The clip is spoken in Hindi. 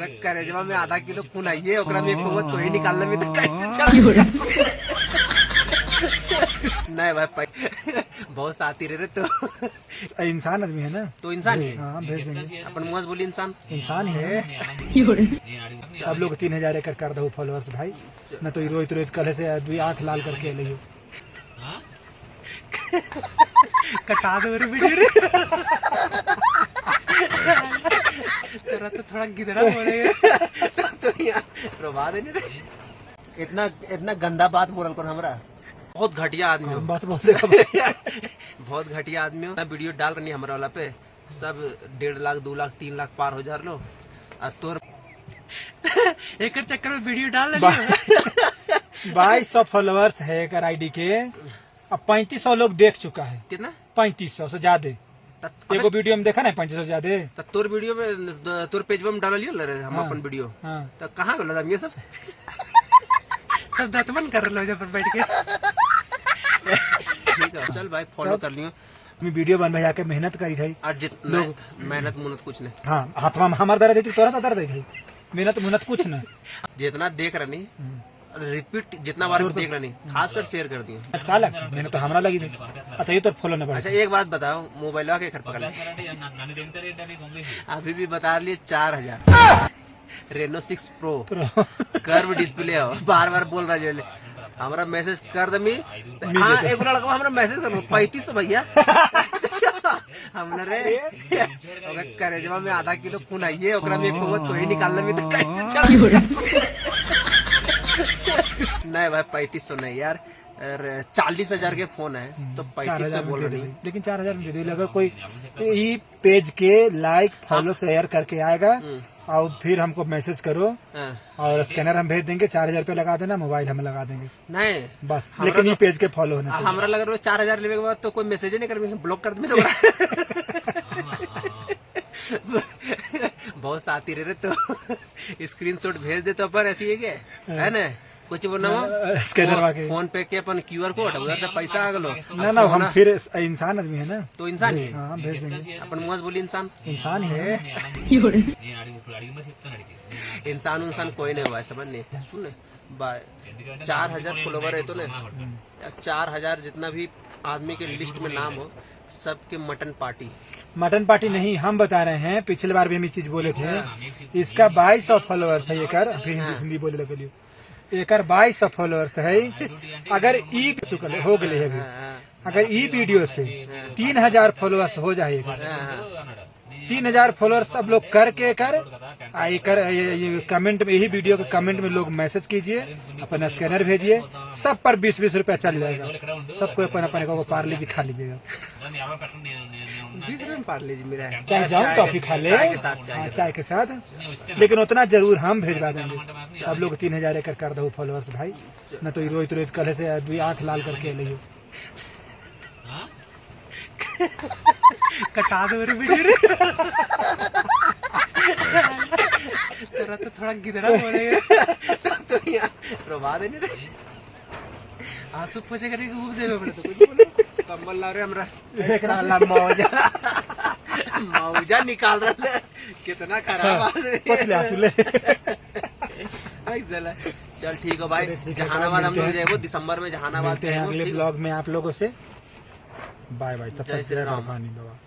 करेजवा में आधा किलो खून आई है, ओकरा में एक तो ही निकालने में तो कैसे चल नहीं भाई बहुत साथी रहे तो इंसान आदमी है ना, तो इंसान ही हाँ भेज देंगे। अपन मुँह से बोली इंसान इंसान ही है। सब लोग 3000 एकड़ कर दो फॉलोअर्स भाई, न तो रोहित रोहित कल से दुई आँख लाल करके ले कटा दो वीडियो रे तेरा तो थोड़ा गिदड़ा बोलेगा तो यहाँ रोवा देने रे। इतना गंदा बात बोल कर हमरा, बहुत घटिया आदमी हो, बात बोल देगा बहुत घटिया आदमी हो। वीडियो डाल रही हमारा वाला पे सब 1.5 लाख 2 लाख 3 लाख पार हो जा लो, और तोर एक चक्कर में वीडियो डाल रही 2200 फॉलोअर्स है एक आईडी के, अब 3500 लोग देख चुका है। कितना? 3500 से ज्यादा। एगो वीडियो में देखा ना 3500 से ज्यादा। तो तोर वीडियो में तोर पेज में डाल लियो हम हाँ, अपन वीडियो हाँ। तो कहाँ गलत हम ये सब सब दतमन कर लो जब बैठ के ठीक है चल भाई फॉलो कर लियो। वीडियो बन भैया के मेहनत करी थी और जितना मेहनत मुनत कुछ नहीं। हाँ हाथवा में हमार दर्द थी, तोरा तो दर्द थी, मेहनत मुनत कुछ न। जितना देख रही रिपीट जितना बार देख रही खासकर शेयर कर दियो। का लग मैंने तो हमरा लगी थी। अच्छा ये तो फॉलो न अच्छा एक बात बताओ, मोबाइल के घर पकड़ अभी भी बता लिए 4000 रेनो 6 प्रो कर्व डिस्प्ले हो, बार बार बोल रहा है हमारा मैसेज कर दमी। हाँ एक लड़का हमारा मैसेज कर 3500 भैया हमने रे करेजवा में आधा किलो खून आई है, ओकरा में एक तो ही निकालने में तो कैसे चल नहीं भाई 3500 नहीं यार, 40,000 के फोन है तो 3500 बोल रही, लेकिन 4000 में दे दो। अगर कोई ई पेज के लाइक फॉलो शेयर करके आएगा और फिर हमको मैसेज करो और स्कैनर हम भेज देंगे, 4000 रुपये लगा देना, मोबाइल हम लगा देंगे नहीं बस। लेकिन ये पेज के फॉलो होना चाहिए। हमारा लग रहा है 4000 लेने के बाद तो कोई मैसेज ही नहीं कर, ब्लॉक कर दे बहुत साथी रहे तो स्क्रीनशॉट भेज दे तो अपन ऐसी है क्या है ना कुछ बोलना स्कैनर फोन पे के अपन QR कोड उधर से पैसा आ गलो ना हम फिर इंसान आदमी है ना, तो इंसान ही हाँ भेज देंगे। अपन मुँह से बोली इंसान इंसान ही है। इंसान उनसान कोई नहीं हुआ समझ नहीं सुन 4000 फॉलोवर है तो ना 4000 जितना भी आदमी के लिस्ट में नाम हो सबके मटन पार्टी नहीं हम बता रहे हैं। पिछले बार भी हम ये चीज बोले थे, इसका 2200 फॉलोअर्स है एकर, फिर हिंदी बोले लगे एकर 2200 फॉलोअर्स है। अगर ई चुकल हो गए अभी, अगर ई वीडियो से 3000 फॉलोअर्स हो जाएगा, 3000 फॉलोअर्स सब लोग करके कमेंट में, यही वीडियो के कमेंट में लोग मैसेज कीजिए, अपना स्कैनर भेजिए, सब पर 20-20 रुपया चल जाएगा। सबको अपन को पार्ले जी खा लीजिएगा, 20 रुपये में पार्ले जी मेरा है, चाहे जाओ टॉफी खा ले चाय के साथ, लेकिन उतना जरूर हम भेजवा देंगे। सब लोग 3000 एकड़ कर दो फॉलोअर्स भाई, न तो रोहित रोहित कल से दुई आँख लाल करके ले कटा दो वीडियो रे तेरा तो थोड़ा गिदड़ा बोलेगा तो यहाँ रोवा देने रे आंसू पोछे करके घूम देवे पड़े तो कुछ बोले कंबल ला रहे हमरा मौजा निकाल रहा कितना खराब आदमी चल ठीक है भाई। जहानाबाद हम लोग जाएंगे दिसंबर में, जहानाबाद अगले ब्लॉग में आप लोगों से बाय बाय। तब तक जय राम बाबा।